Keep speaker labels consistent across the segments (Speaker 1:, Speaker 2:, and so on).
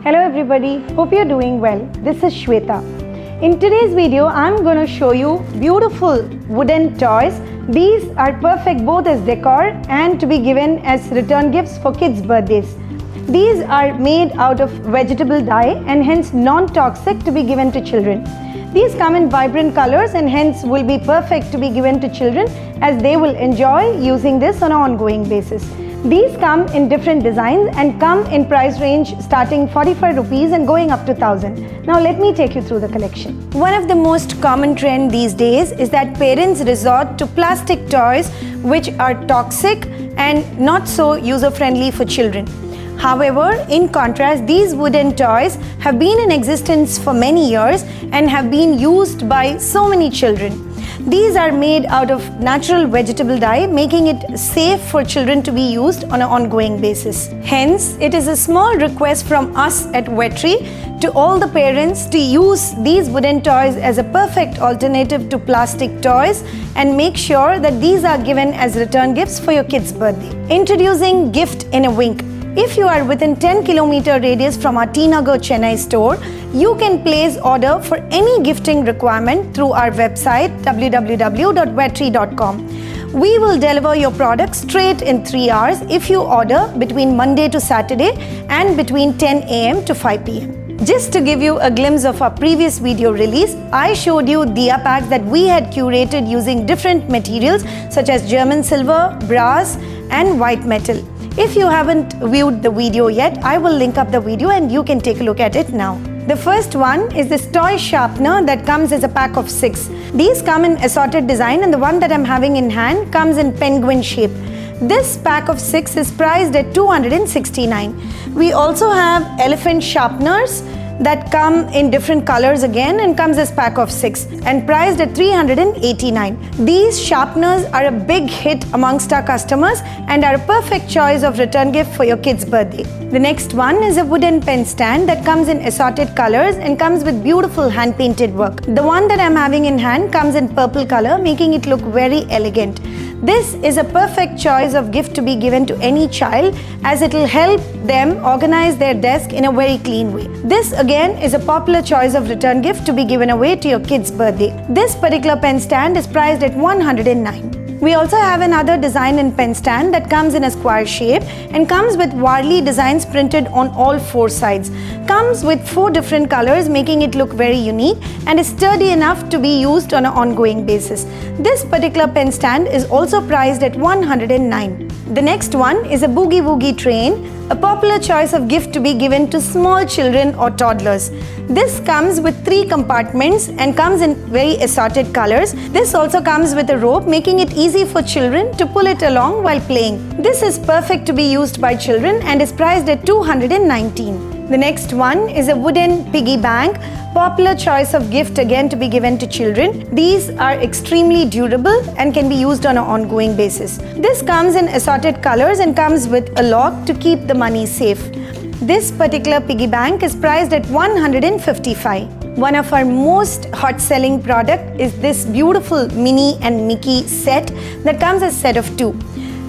Speaker 1: Hello everybody, hope you're doing well. This is Shweta. In today's video, I'm going to show you beautiful wooden toys. These are perfect both as decor and to be given as return gifts for kids' birthdays. These are made out of vegetable dye and hence non-toxic to be given to children. These come in vibrant colors and hence will be perfect to be given to children as they will enjoy using this on an ongoing basis. These come in different designs and come in price range starting 45 rupees and going up to 1000. Now let me take you through the collection. One of the most common trend these days is that parents resort to plastic toys which are toxic and not so user-friendly for children. However, in contrast, these wooden toys have been in existence for many years and have been used by so many children. These are made out of natural vegetable dye, making it safe for children to be used on an ongoing basis. Hence, it is a small request from us at Wedtree to all the parents to use these wooden toys as a perfect alternative to plastic toys and make sure that these are given as return gifts for your kid's birthday. Introducing Gift in a Wink. If you are within 10km radius from our Nagar, Chennai store, you can place order for any gifting requirement through our website www.wedtree.com. We will deliver your product straight in 3 hours if you order between Monday to Saturday and between 10 a.m. to 5 p.m. Just to give you a glimpse of our previous video release, I showed you diya packs that we had curated using different materials such as German silver, brass and white metal. If you haven't viewed the video yet, I will link up the video and you can take a look at it now. The first one is this toy sharpener that comes as a pack of 6. These come in assorted design and the one that I'm having in hand comes in penguin shape. This pack of 6 is priced at 269. We also have elephant sharpeners that come in different colors again and comes as pack of 6 and priced at 389. These sharpeners are a big hit amongst our customers and are a perfect choice of return gift for your kid's birthday. The next one is a wooden pen stand that comes in assorted colors and comes with beautiful hand painted work. The one that I'm having in hand comes in purple color, making it look very elegant. This is a perfect choice of gift to be given to any child as it will help them organize their desk in a very clean way. This again is a popular choice of return gift to be given away to your kid's birthday. This particular pen stand is priced at 109. We also have another design in pen stand that comes in a square shape and comes with Warli designs printed on all 4 sides. Comes with 4 different colors, making it look very unique and is sturdy enough to be used on an ongoing basis. This particular pen stand is also priced at 109. The next one is a boogie woogie train, a popular choice of gift to be given to small children or toddlers. This comes with 3 compartments and comes in very assorted colors. This also comes with a rope, making it easy for children to pull it along while playing. This is perfect to be used by children and is priced at 219. The next one is a wooden piggy bank, popular choice of gift again to be given to children. These are extremely durable and can be used on an ongoing basis. This comes in assorted colors and comes with a lock to keep the money safe. This particular piggy bank is priced at 155. One of our most hot selling product is this beautiful Minnie and Mickey set that comes as a set of 2.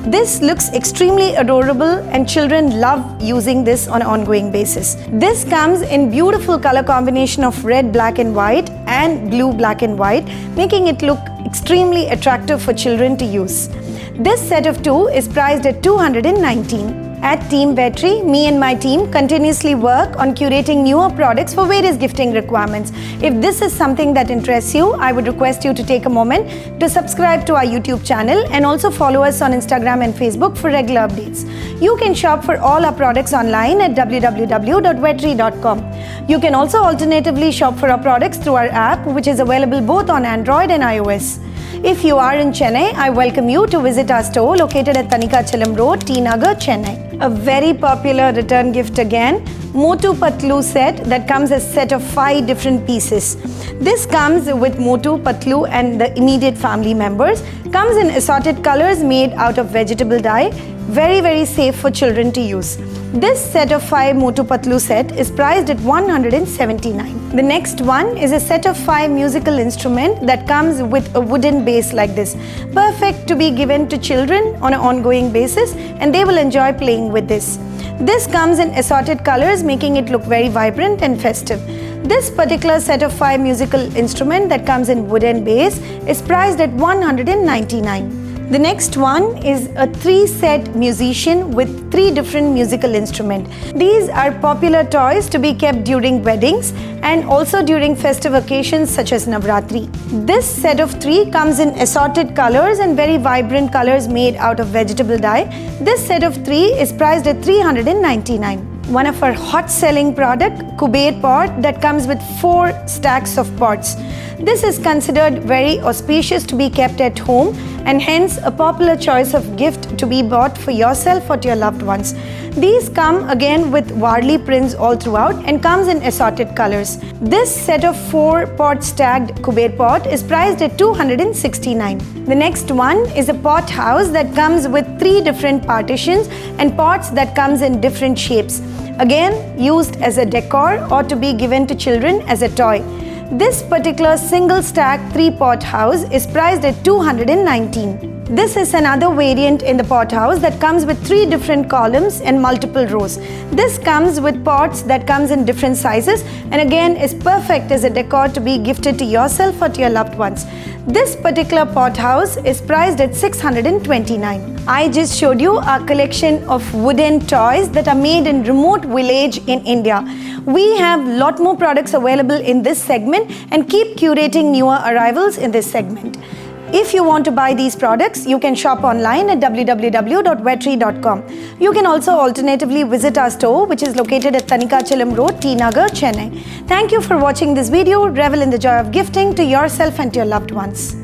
Speaker 1: This looks extremely adorable and children love using this on an ongoing basis. This comes in beautiful color combination of red, black and white and blue, black and white, making it look extremely attractive for children to use. This set of 2 is priced at 219. At Team Wedtree, me and my team continuously work on curating newer products for various gifting requirements. If this is something that interests you, I would request you to take a moment to subscribe to our YouTube channel and also follow us on Instagram and Facebook for regular updates. You can shop for all our products online at www.wedtree.com. You can also alternatively shop for our products through our app, which is available both on Android and iOS. If you are in Chennai, I welcome you to visit our store located at Thanikachalam Road, Nagar, Chennai. A very popular return gift again, Motu Patlu set that comes as a set of 5 different pieces. This comes with Motu, Patlu and the immediate family members. Comes in assorted colors made out of vegetable dye. Very safe for children to use. This set of 5 Motu Patlu set is priced at 179. The next one is a set of 5 musical instruments that comes with a wooden base like this. Perfect to be given to children on an ongoing basis and they will enjoy playing with this. This comes in assorted colors, making it look very vibrant and festive. This particular set of 5 musical instruments that comes in wooden base is priced at 199. The next one is a 3-set musician with 3 different musical instruments. These are popular toys to be kept during weddings and also during festive occasions such as Navratri. This set of 3 comes in assorted colors and very vibrant colors made out of vegetable dye. This set of 3 is priced at 399. One of our hot selling product, Kuber pot, that comes with 4 stacks of pots. This is considered very auspicious to be kept at home and hence a popular choice of gift to be bought for yourself or to your loved ones. These come again with Varli prints all throughout and comes in assorted colors. This set of 4 pot stacked Kuber pot is priced at 269. The next one is a pot house that comes with 3 different partitions and pots that comes in different shapes. Again, used as a decor or to be given to children as a toy. This particular single stack 3-pot house is priced at 219. This is another variant in the pot house that comes with 3 different columns and multiple rows. This comes with pots that comes in different sizes and again is perfect as a decor to be gifted to yourself or to your loved ones. This particular pot house is priced at 629. I just showed you our collection of wooden toys that are made in remote village in India. We have lot more products available in this segment and keep curating newer arrivals in this segment. If you want to buy these products, you can shop online at www.wedtree.com. You can also alternatively visit our store, which is located at Thanikachalam Road, T Nagar, Chennai. Thank you for watching this video. Revel in the joy of gifting to yourself and to your loved ones.